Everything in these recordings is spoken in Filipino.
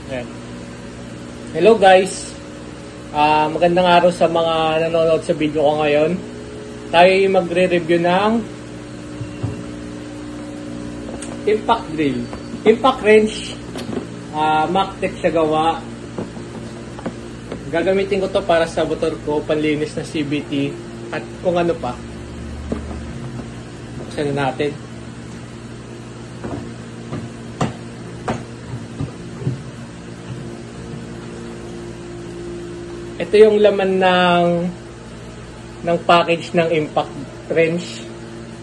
Ayan. Hello guys! Magandang araw sa mga nanonood sa video ko ngayon. Tayo ay magre-review ng impact drill. Impact wrench. Mactech siya gawa. Gagamitin ko to para sa motor ko, panlinis na CVT at kung ano pa. Buksan na natin. Ito yung laman ng package ng impact wrench.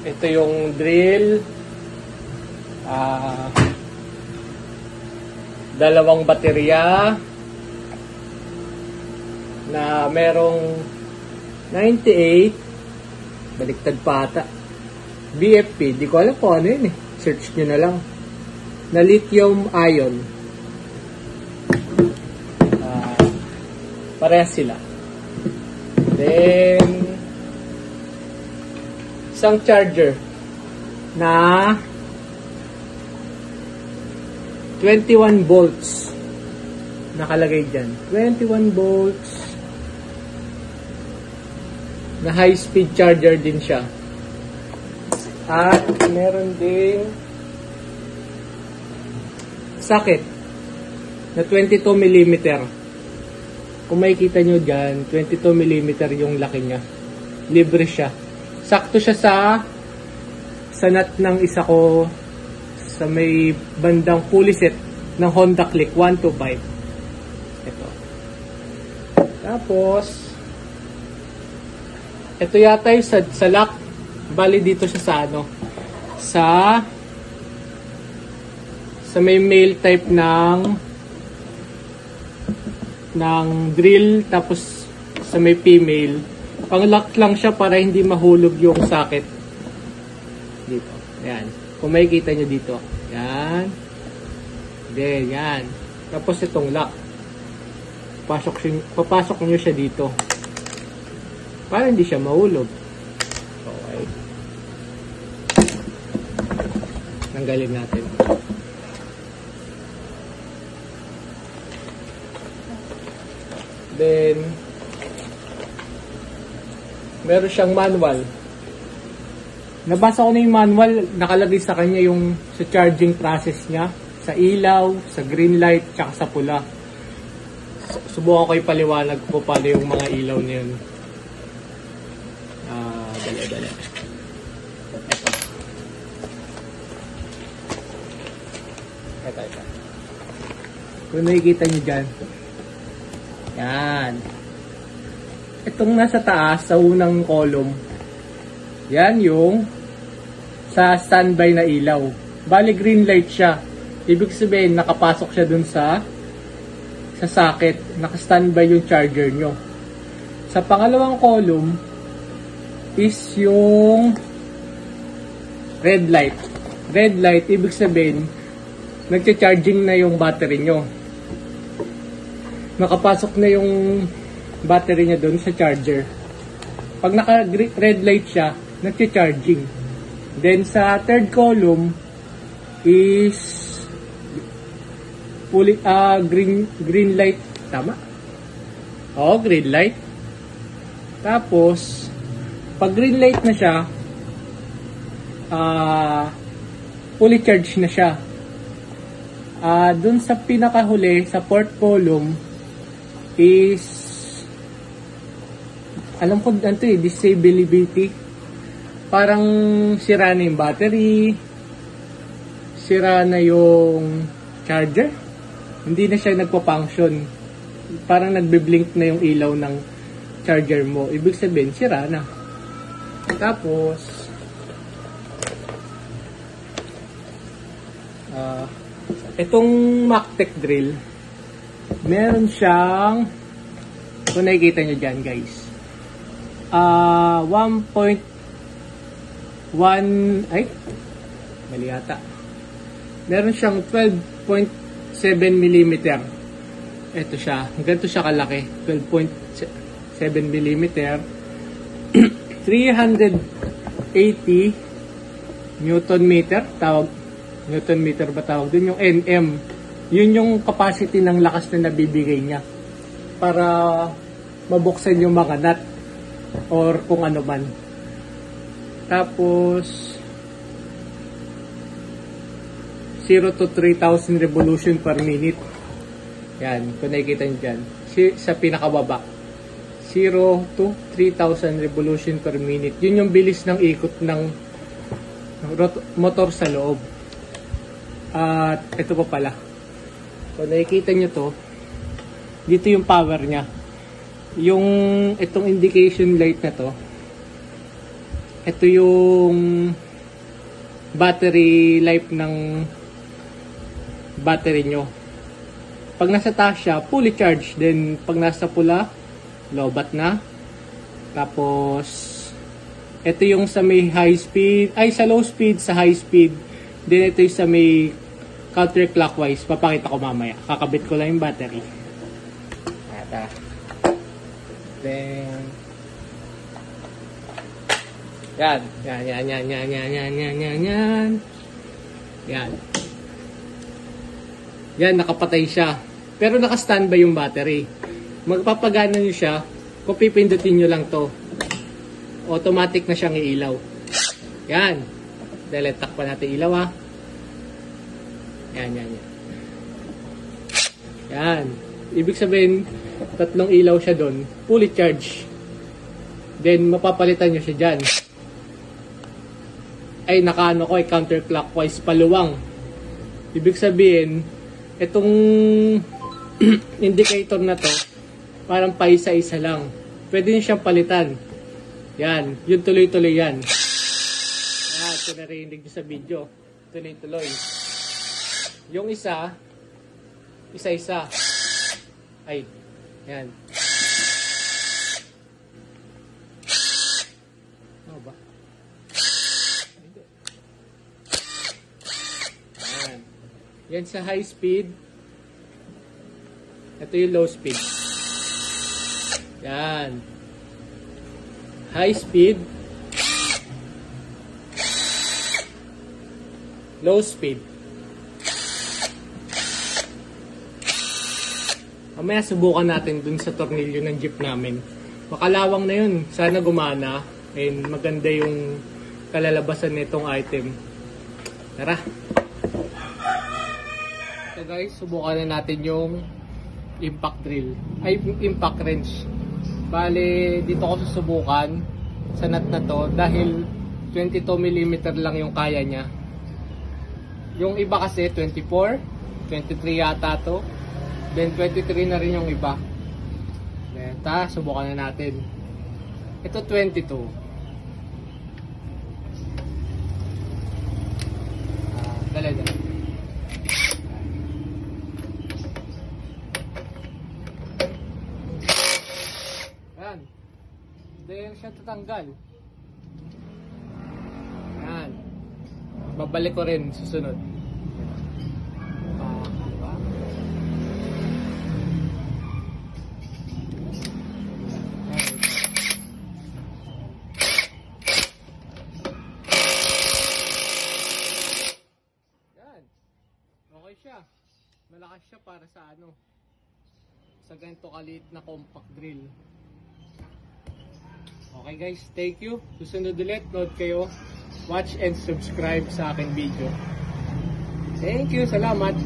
Ito yung drill, dalawang baterya na merong 98, baliktad pata, BFP, di ko alam kung ano yun eh, search nyo na lang, na lithium ion. Parehas sila. Then isang charger na 21 volts nakalagay dyan. 21 volts na high speed charger din siya. At meron ding socket na 22 mm. Kung makikita nyo dyan, 22 mm yung laki niya. Libre siya. Sakto siya sa nut ng isa ko sa may bandang pulley set ng Honda Click 125. Ito. Tapos, ito yata yung sa lock. Bali dito siya sa may male type ng drill, tapos sa may female pang lock lang siya para hindi mahulog yung socket dito. Ayan, kung makikita nyo dito, yan, then yan, tapos itong lock papasok nyo siya dito para hindi siya mahulog. Okay, tanggalin natin. Then, meron siyang manual. Nabasa ko na yung manual, nakalagay sa kanya yung sa charging process niya, sa ilaw, sa green light, tsaka sa pula. Subukan ko ipaliwanag ko paano yung mga ilaw na yun. Dali. Ito. Kung nakikita nyo dyan, yan. Itong nasa taas, sa unang column, yan yung sa standby na ilaw. Bali, green light siya. Ibig sabihin, nakapasok siya dun sa socket. Naka-standby yung charger nyo. Sa pangalawang column is yung red light. Red light, ibig sabihin, nagcha-charging na yung battery nyo. Nakapasok na yung battery niya doon sa charger. Pag naka-red light siya, nagcha-charging. Then sa third column is green light. Tama? Oo, green light. Tapos, pag green light na siya, fully charged na siya. Doon sa pinakahuli, sa fourth column, is alam ko dito disability, parang sira na yung battery, sira na yung charger, hindi na siya nagpa-function, parang nagbe-blink na yung ilaw ng charger mo, ibig sabihin sira na. Tapos itong Mactech drill, meron siyang, kung nakikita nyo dyan guys, 1.1, ay, mali yata, meron siyang 12.7 mm. Ito siya, ganito siya kalaki, 12.7 mm, 380 Newton meter, Newton meter ba tawag dun? Yung NM. Yun yung capacity ng lakas na nabibigay niya para mabuksan yung mga nut or kung ano man. Tapos 0 to 3,000 revolution per minute. Yan, kung nakikita nyo dyan. Sa pinakababa. 0 to 3,000 revolution per minute. Yun yung bilis ng ikot ng motor sa loob. At ito pa pala. Kung nakikita nyo to, dito yung power nya. Yung itong indication light na to, ito yung battery life ng battery nyo. Pag nasa taas siya, fully charged. Then, pag nasa pula, lobat na. Tapos, ito yung sa may high speed, sa low speed, sa high speed. Then, ito yung sa may counterclockwise. Papakita ko mamaya. Kakabit ko lang yung battery. Ata. Then, yan. Yan. Yan, nakapatay siya. Pero naka-standby yung battery. Magpapagana nyo siya, kung pipindutin nyo lang to, automatic na siyang iilaw. Yan. Dahil takpan natin ilaw ha. Yan. Yan. Ibig sabihin, 3 ilaw siya doon, fully charged. Then, mapapalitan nyo siya dyan. Ay, nakaano ko, counterclockwise, paluwang. Ibig sabihin, itong indicator na to, parang paisa-isa lang. Pwede nyo siyang palitan. Yan, yung tuloy-tuloy yan. Yan, ito narinig nyo sa video. Tuloy-tuloy. Yung isa, isa-isa. Ay, yan. Ano ba? Yan. Yan sa high speed. Ito yung low speed. Yan. High speed. Low speed. Mamaya subukan natin dun sa tornilyo ng jeep namin. Makalawang na yun. Sana gumana. And maganda yung kalalabasan nitong item. Tara! So guys, subukan na natin yung impact drill. Ay, impact wrench. Bale, dito ko susubukan sa nut na to dahil 22mm lang yung kaya niya. Yung iba kasi 24, 23 yata to. Then 23 na rin yung iba. Then, subukan na natin. Ito 22. Dala. Yan. Then siya tatanggal. Yan. Babalik ko rin susunod. Okay siya. Malakas siya para sa sa ganito kaliit na compact drill. Okay guys, thank you. Susunod ulit, nood kayo. Watch and subscribe sa aking video. Thank you, salamat.